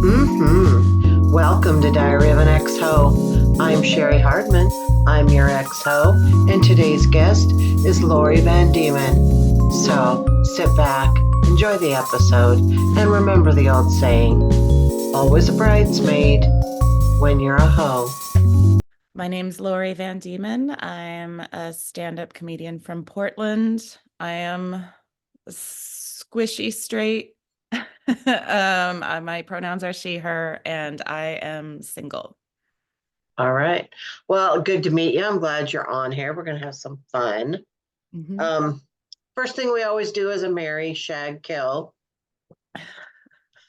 Welcome to Diary of an Ex-Ho. I'm Cheri Hardman. I'm your ex-ho, and today's guest is Lori Van Deman. So sit back, enjoy the episode, and remember the old saying, always a bridesmaid when you're a hoe. My name's Lori Van Deman. I'm a stand-up comedian from Portland. I am squishy straight. My pronouns are she, her, and I am single. All right. Well, good to meet you. I'm glad you're on here. We're going to have some fun. Mm-hmm. First thing we always do is a marry, shag, kill.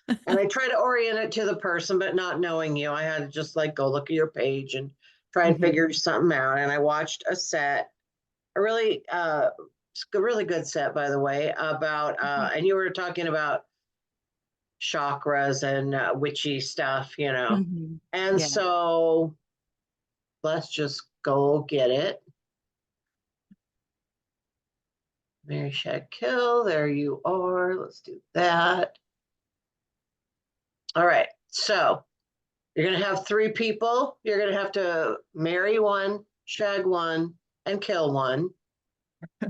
And I try to orient it to the person, but not knowing you, I had to just like go look at your page and try and figure something out. And I watched a set, a really good set, by the way, about and you were talking about chakras and witchy stuff, Mm-hmm. And Yeah. so let's just go get it. Marry, shag, kill. There you are. Let's do that. All right. So you're going to have three people. You're going to have to marry one, shag one, and kill one.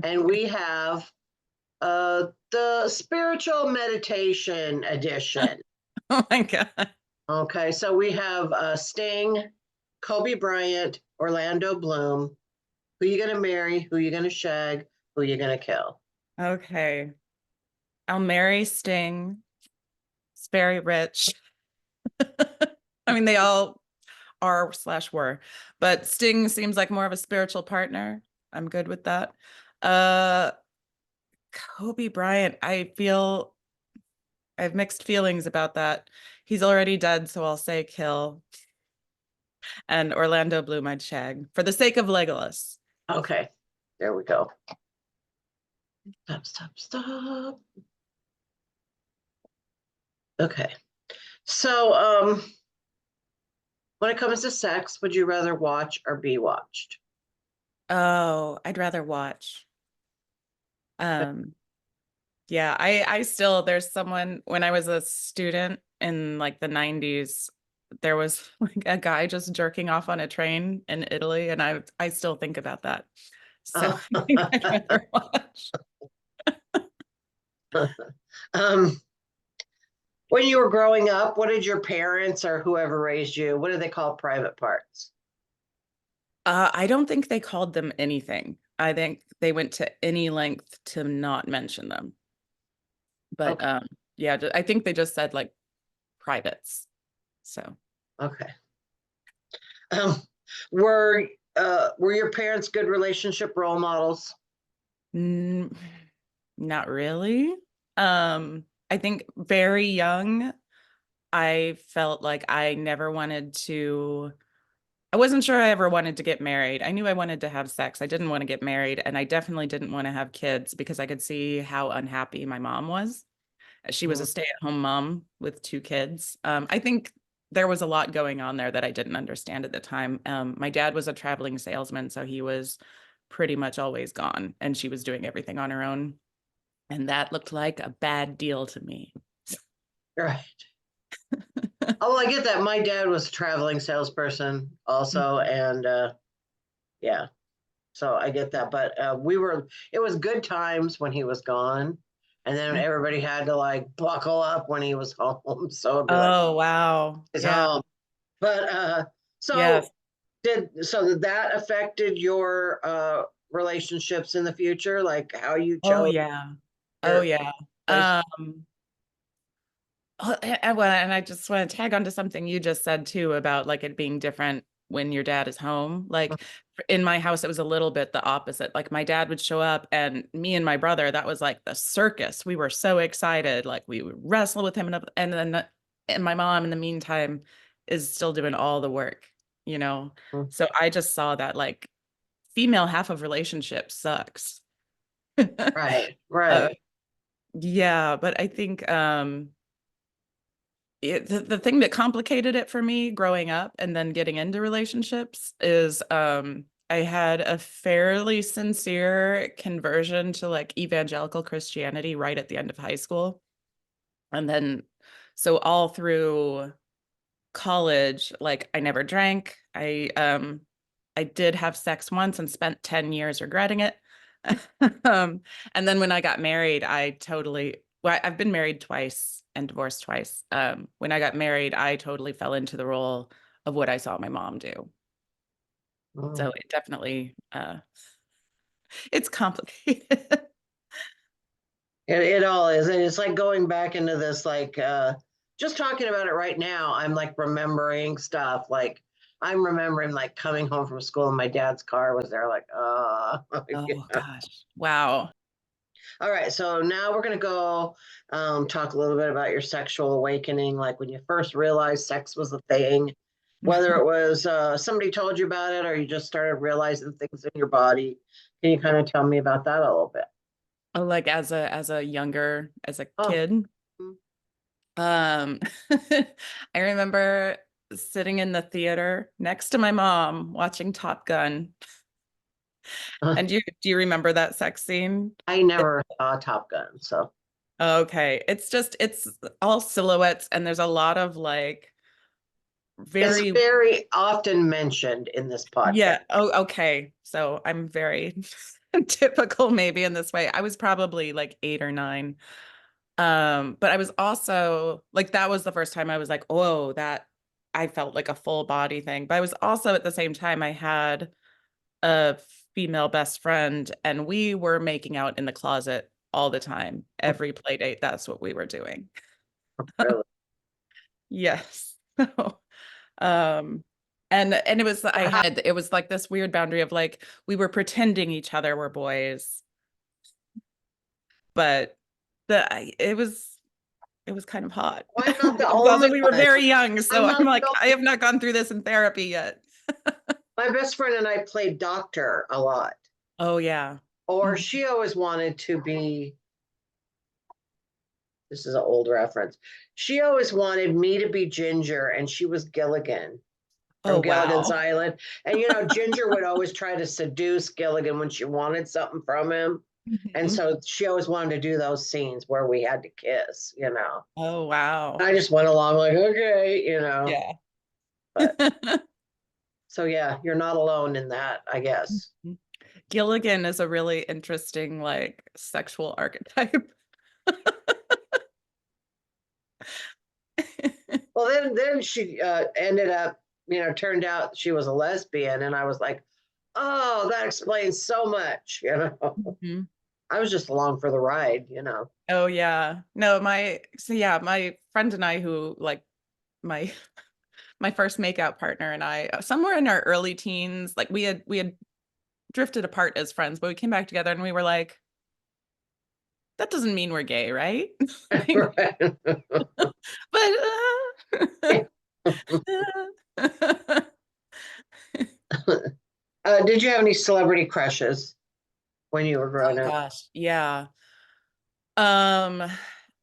And we have the spiritual meditation edition. Oh my God. Okay. So we have Sting, Kobe Bryant, Orlando Bloom. Who you going to marry? Who you going to shag? Who you going to kill? Okay. I'll marry Sting. It's very rich. I mean, they all are/were, but Sting seems like more of a spiritual partner. I'm good with that. Kobe Bryant, I feel I have mixed feelings about that. He's already dead, so I'll say kill. And Orlando Bloom, I'd shag for the sake of Legolas. Okay. There we go. Stop. Okay. So, when it comes to sex, would you rather watch or be watched? Oh, I'd rather watch. Um, yeah, I still there's someone when I was a student in like the 90s, there was like a guy just jerking off on a train in Italy, and I still think about that. So I think I'd rather watch. um, when you were growing up, what did your parents or whoever raised you, what do they call private parts? I don't think they called them anything. I think they went to any length to not mention them. But Okay. yeah, I think they just said like privates. So Okay. Um, were your parents good relationship role models? mm, not really. I think very young, I felt like I wasn't sure I ever wanted to get married. I knew I wanted to have sex. I didn't want to get married, and I definitely didn't want to have kids because I could see how unhappy my mom was. She was a stay-at-home mom with two kids. I think there was a lot going on there that I didn't understand at the time. My dad was a traveling salesman, so he was pretty much always gone, and she was doing everything on her own. And that looked like a bad deal to me. Right. Oh, I get that. My dad was a traveling salesperson also, and yeah, so I get that. But it was good times when he was gone, and then everybody had to like buckle up when he was home. So it'd be like, Oh, wow. he's Yeah. home. But Yes. did that affected your relationships in the future, like how you Oh, chose yeah. Oh, your yeah. place? And I just want to tag onto something you just said too about like it being different when your dad is home. Like in my house, it was a little bit the opposite. Like my dad would show up and me and my brother, that was like the circus. We were so excited. Like we would wrestle with him and my mom in the meantime is still doing all the work, you know? So I just saw that like female half of relationship sucks. Right, Uh, right. yeah, but I think the thing that complicated it for me growing up and then getting into relationships is I had a fairly sincere conversion to like evangelical Christianity right at the end of high school. And then So all through college, like I never drank. I did have sex once and spent 10 years regretting it. Um, and then when I got married, well, I've been married twice and divorced twice. When I got married, I totally fell into the role of what I saw my mom do. So Mm. it definitely, it's complicated. It all is. And it's like going back into this, like, just talking about it right now, I'm like remembering stuff. Like, I'm remembering like coming home from school and my dad's car was there, like, Oh gosh. Wow. All right, so now we're going to go talk a little bit about your sexual awakening, like when you first realized sex was a thing, whether it was somebody told you about it or you just started realizing things in your body. Can you kind of tell me about that a little bit? Oh, like as a Oh, kid. mm, Um, I remember sitting in the theater next to my mom watching Top Gun. And do you remember that sex scene? I never saw Top Gun, so Okay. It's all silhouettes and there's a lot of like it's very, very often mentioned in this podcast. yeah. Oh, okay. So I'm very typical maybe in this way. I was probably like 8 or 9. But I was also like, that was the first time I was like, oh, that I felt like a full body thing. But I was also at the same time, I had a female best friend and we were making out in the closet all the time. Every play date, that's what we were doing. Really. Yes. Um, and it was like this weird boundary of like we were pretending each other were boys, but it was kind of hot. I'm not the Also, only we were one. very young, I'm so I'm not like, the I only. have not gone through this in therapy yet. My best friend and I played doctor a lot, Oh yeah. or Mhm. she always wanted to be. This is an old reference. She always wanted me to be Ginger, and she was Gilligan Oh from Gilligan's wow. Island. And Ginger would always try to seduce Gilligan when she wanted something from him. And Mhm. so she always wanted to do those scenes where we had to kiss. Oh wow. I just went along like, okay. Yeah. But so yeah, you're not alone in that, I guess. Gilligan is a really interesting like sexual archetype. Well, then she ended up, turned out she was a lesbian, and I was like, oh, that explains so much. Mhm. I was just along for the ride. Oh yeah. No, my friend and I who like my my first makeout partner and I somewhere in our early teens, like we had drifted apart as friends, but we came back together and we were like, that doesn't mean we're gay, right? Like, Right. but Did you have any celebrity crushes when you were growing oh up? gosh, yeah. Um,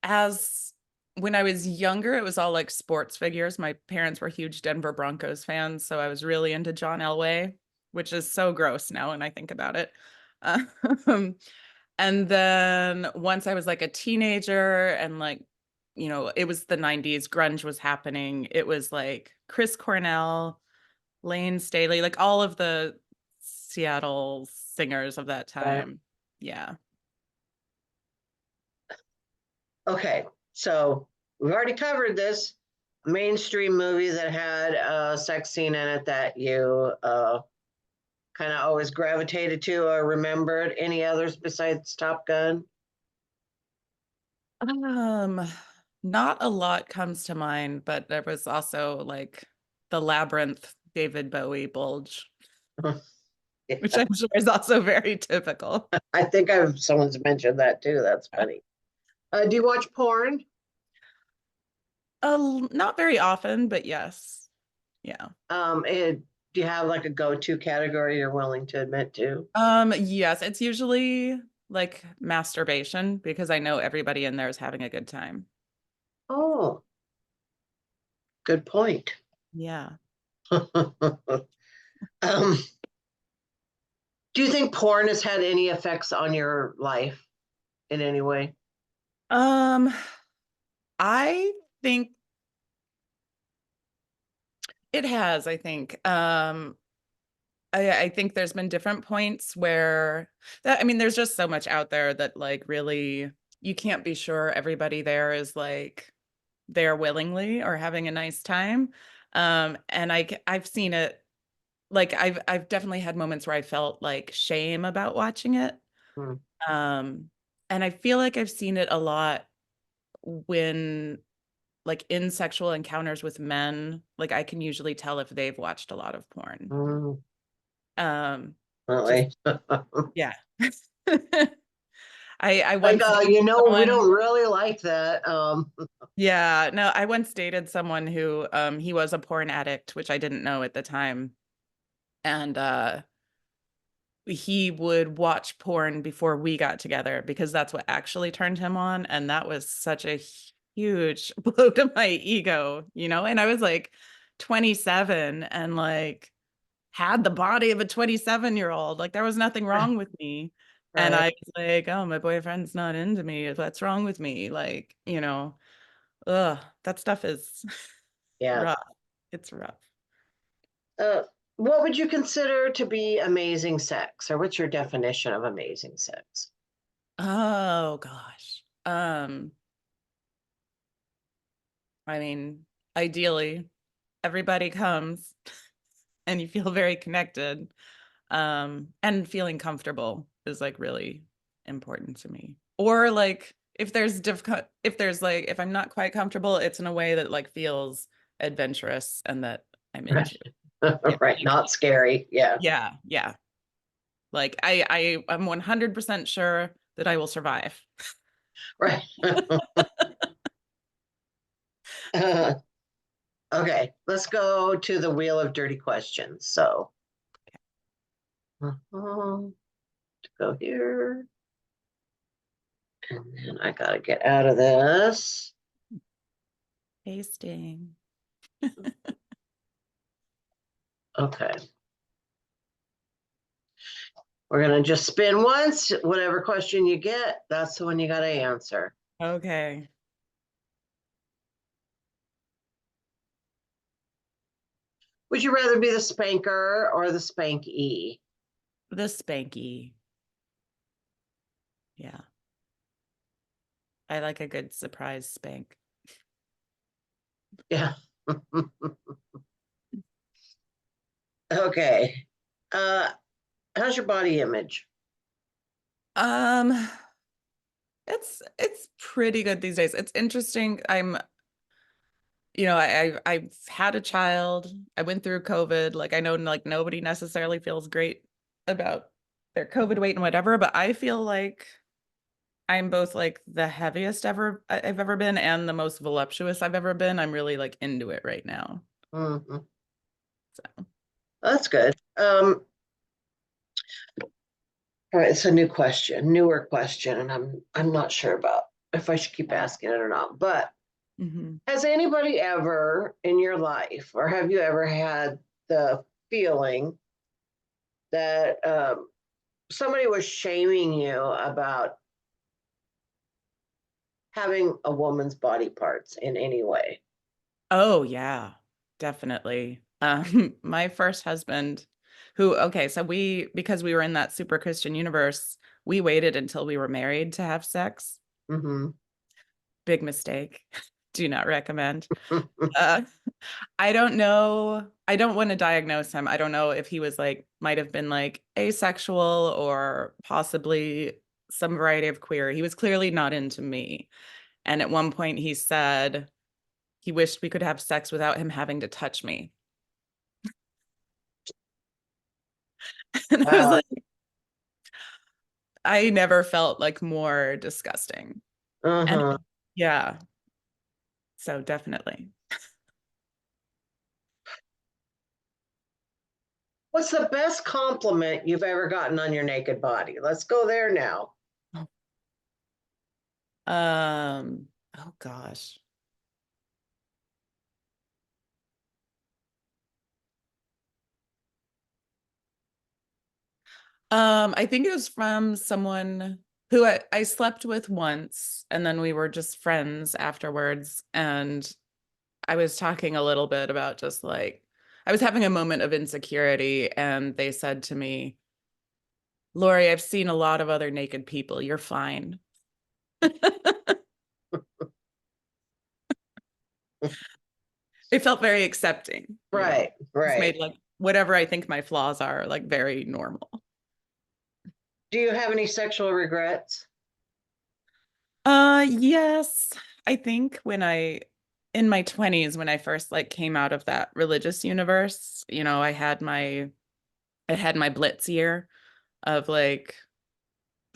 as when I was younger, it was all like sports figures. My parents were huge Denver Broncos fans, so I was really into John Elway, which is so gross now when I think about it. Um, and then once I was like a teenager and like, it was the 90s, grunge was happening. It was like Chris Cornell, Lane Staley, like all of the Seattle singers of that Right. time. Yeah. Okay, so we've already covered this mainstream movie that had a sex scene in it that you kind of always gravitated to or remembered. Any others besides Top Gun? Um, Not a lot comes to mind, but there was also like the Labyrinth David Bowie bulge, which Yeah, I'm sure is also very typical. I think someone's mentioned that too. That's funny. Do you watch porn? Not very often, but yes. Yeah. Do you have like a go-to category you're willing to admit to? Yes, it's usually like masturbation because I know everybody in there is having a good time. Oh, good point. Yeah. um, do you think porn has had any effects on your life in any way? Um, I think it has, I think. I think there's been different points where that, I mean, there's just so much out there that like really you can't be sure everybody there is like there willingly or having a nice time. And I've seen it like I've definitely had moments where I felt like shame about watching it. Hmm. Um, and I feel like I've seen it a lot when like in sexual encounters with men, like I can usually tell if they've watched a lot of porn. Mm, Um, just really. yeah. I Like, once dated we someone. don't really like that. Yeah, no, I once dated someone who he was a porn addict, which I didn't know at the time. And he would watch porn before we got together because that's what actually turned him on. And that was such a huge blow to my ego, you know? And I was like 27 and like had the body of a 27-year-old. Like there was nothing wrong with me. And Right. I was like, oh, my boyfriend's not into me. What's wrong with me? Like, you know, ugh, that stuff is Yeah. rough. It's rough. Uh, what would you consider to be amazing sex, or what's your definition of amazing sex? Oh gosh. I mean, ideally, everybody comes and you feel very connected. And feeling comfortable is like really important to me. Or like if there's like if I'm not quite comfortable, it's in a way that like feels adventurous and that I'm Right. into. Yeah. Right. Not scary. Yeah. Yeah, yeah. Like I'm 100% sure that I will survive. Right. Uh, okay. Let's go to the wheel of dirty questions. So, to go here. And then I got to get out of this. Tasting. Okay. We're going to just spin once. Whatever question you get, that's the one you got to answer. Okay. Would you rather be the spanker or the spankee? The spanky. Yeah. I like a good surprise spank. Yeah. Okay. Uh, how's your body image? Um, it's pretty good these days. It's interesting. I've had a child. I went through COVID. Like I know like nobody necessarily feels great about their COVID weight and whatever, but I feel like I'm both like the heaviest I've ever been and the most voluptuous I've ever been. I'm really like into it right now. Mhm. So, That's good. All right, it's a new question, newer question, and I'm not sure about if I should keep asking it or not. But mhm. has anybody ever in your life, or have you ever had the feeling that somebody was shaming you about having a woman's body parts in any way? Oh yeah, definitely. My first husband, who, okay, so because we were in that super Christian universe, we waited until we were married to have sex. Mm-hmm. Big mistake. Do not recommend. Uh, I don't know. I don't want to diagnose him. I don't know if he was like, might have been like asexual or possibly some variety of queer. He was clearly not into me. And at one point he said he wished we could have sex without him having to touch me. And I was Wow. like, I never felt like more disgusting. And Uh-huh. yeah, so definitely. What's the best compliment you've ever gotten on your naked body? Let's go there now. Oh gosh. I think it was from someone. who I slept with once, and then we were just friends afterwards. And I was talking a little bit about just like, I was having a moment of insecurity, and they said to me, Lori, I've seen a lot of other naked people. You're fine. It felt very accepting, you know. Right, It's right. made like whatever I think my flaws are like very normal. Do you have any sexual regrets? Yes. I think when I in my 20s when I first like came out of that religious universe, you know, I had my blitz year of like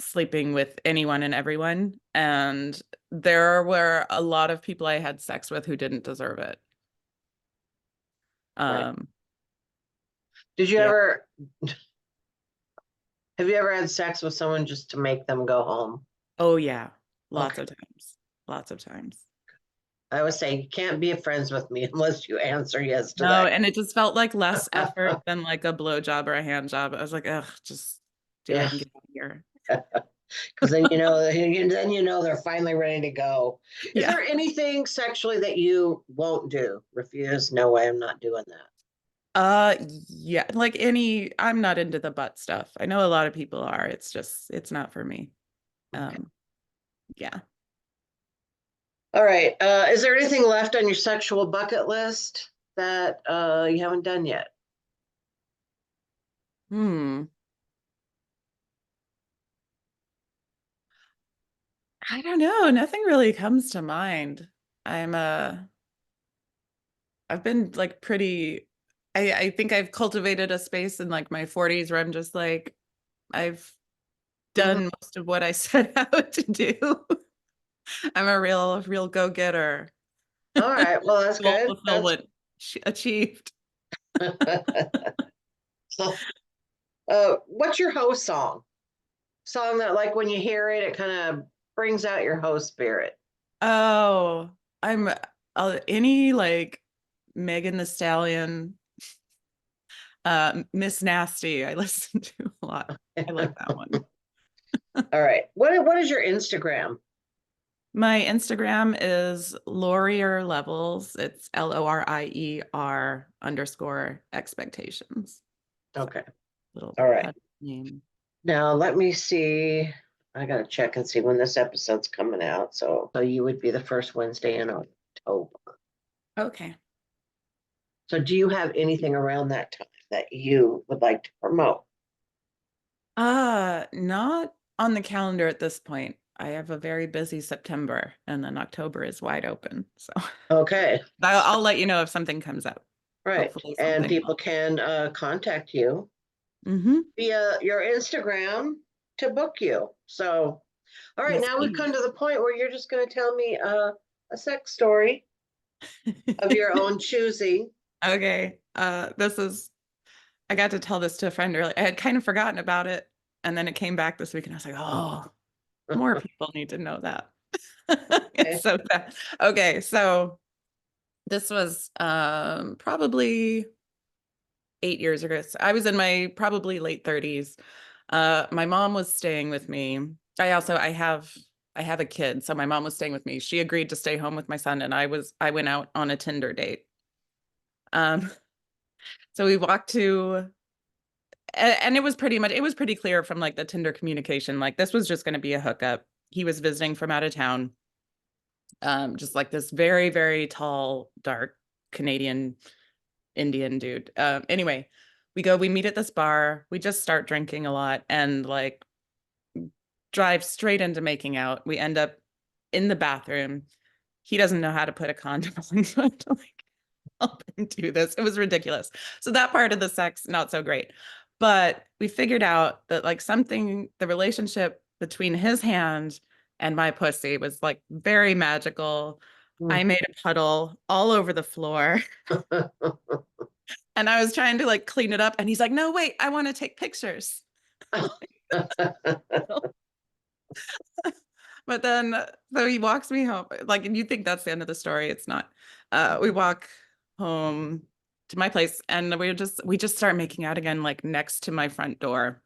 sleeping with anyone and everyone, and there were a lot of people I had sex with who didn't deserve it. Right. Um, Did you yeah. ever have you ever had sex with someone just to make them go home? Oh yeah. Lots Okay. of times. Lots of times. I always say you can't be friends with me unless you answer yes to No, that. and it just felt like less effort than like a blow job or a hand job. I was like, ugh, just do Yeah, it and get out of here. because then you know, then you know they're finally ready to go. Is Yeah. there anything sexually that you won't do? Refuse? No way, I'm not doing that. Yeah, like any, I'm not into the butt stuff. I know a lot of people are. It's just, it's not for me. Okay. Um, yeah. All right. Is there anything left on your sexual bucket list that you haven't done yet? Hmm. I don't know. Nothing really comes to mind. I'm I've been like pretty I think I've cultivated a space in like my 40s where I'm just like I've Mhm. done most of what I set out to do. I'm a real go-getter. All right. Well, that's Goal good. That's fulfillment achieved. so. What's your host song? Song that, like, when you hear it, it kind of brings out your host spirit. Oh, I'm any like Megan the Stallion, Miss Nasty. I listen to a lot. I like that one. All right. What is your Instagram? My Instagram is Lorier Levels. It's LORIER underscore expectations. Okay. Little All right. fun name. Now let me see. I gotta check and see when this episode's coming out. So you would be the first Wednesday in October. Okay. So do you have anything around that time that you would like to promote? Not on the calendar at this point. I have a very busy September, and then October is wide open. So Okay. I'll let you know if something comes up. Right. Hopefully And something people can contact you will. via your Instagram to book you. So, all right, Yes, now we've please. come to the point where you're just going to tell me a sex story of your own choosing. Okay. This is I got to tell this to a friend earlier. I had kind of forgotten about it, and then it came back this week, and I was like, oh, more people need to know that. It's Okay. so bad. Okay, so this was probably 8 years ago. So I was in my probably late 30s. My mom was staying with me. I have a kid, so my mom was staying with me. She agreed to stay home with my son, and I went out on a Tinder date. Um, so we walked to and it was pretty clear from like the Tinder communication, like this was just going to be a hookup. He was visiting from out of town. Just like this very, very tall, dark Canadian Indian dude. Anyway, we meet at this bar, we just start drinking a lot and like drive straight into making out. We end up in the bathroom. He doesn't know how to put a condom on, so I have to like help him do this. It was ridiculous. So that part of the sex, not so great. But we figured out that like something, the relationship between his hand and my pussy was like very magical. I made a puddle all over the floor and I was trying to like clean it up. And he's like, no, wait, I want to take pictures. But then, so he walks me home. Like, and you think that's the end of the story. It's not. We walk home to my place and we just start making out again, like next to my front door.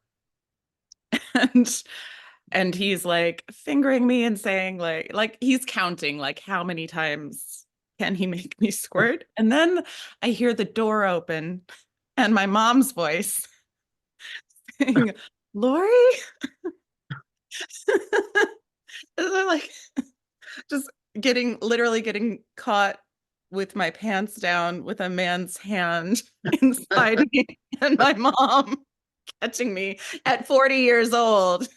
And And he's like fingering me and saying like he's counting like how many times can he make me squirt? And then I hear the door open and my mom's voice saying, Lori? And I'm like just literally getting caught with my pants down with a man's hand inside me and my mom catching me at 40 years old.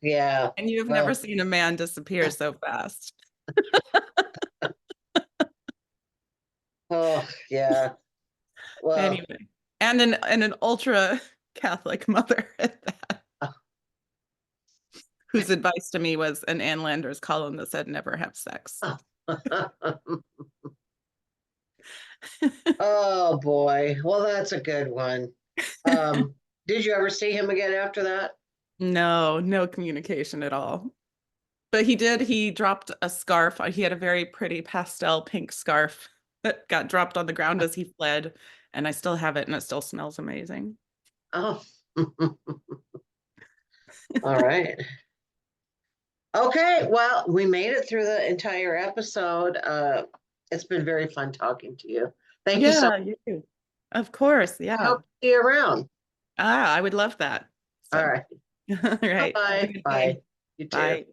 Yeah. And you've never Well, seen a man disappear so fast. oh, yeah. Well, Anyway, and an ultra Catholic mother at that, whose advice to me was an Ann Landers column that said never have sex. oh boy. Well, that's a good one. Did you ever see him again after that? No, no communication at all. But he dropped a scarf. He had a very pretty pastel pink scarf that got dropped on the ground as he fled. And I still have it and it still smells amazing. Oh, all right. Okay, well, we made it through the entire episode. It's been very fun talking to you. Thank you so much. Yeah, you too. Of course. I Yeah. hope to see you around. Ah, I would love that. All So, right. all right. Have a Bye-bye. good Bye. day. You too. Bye.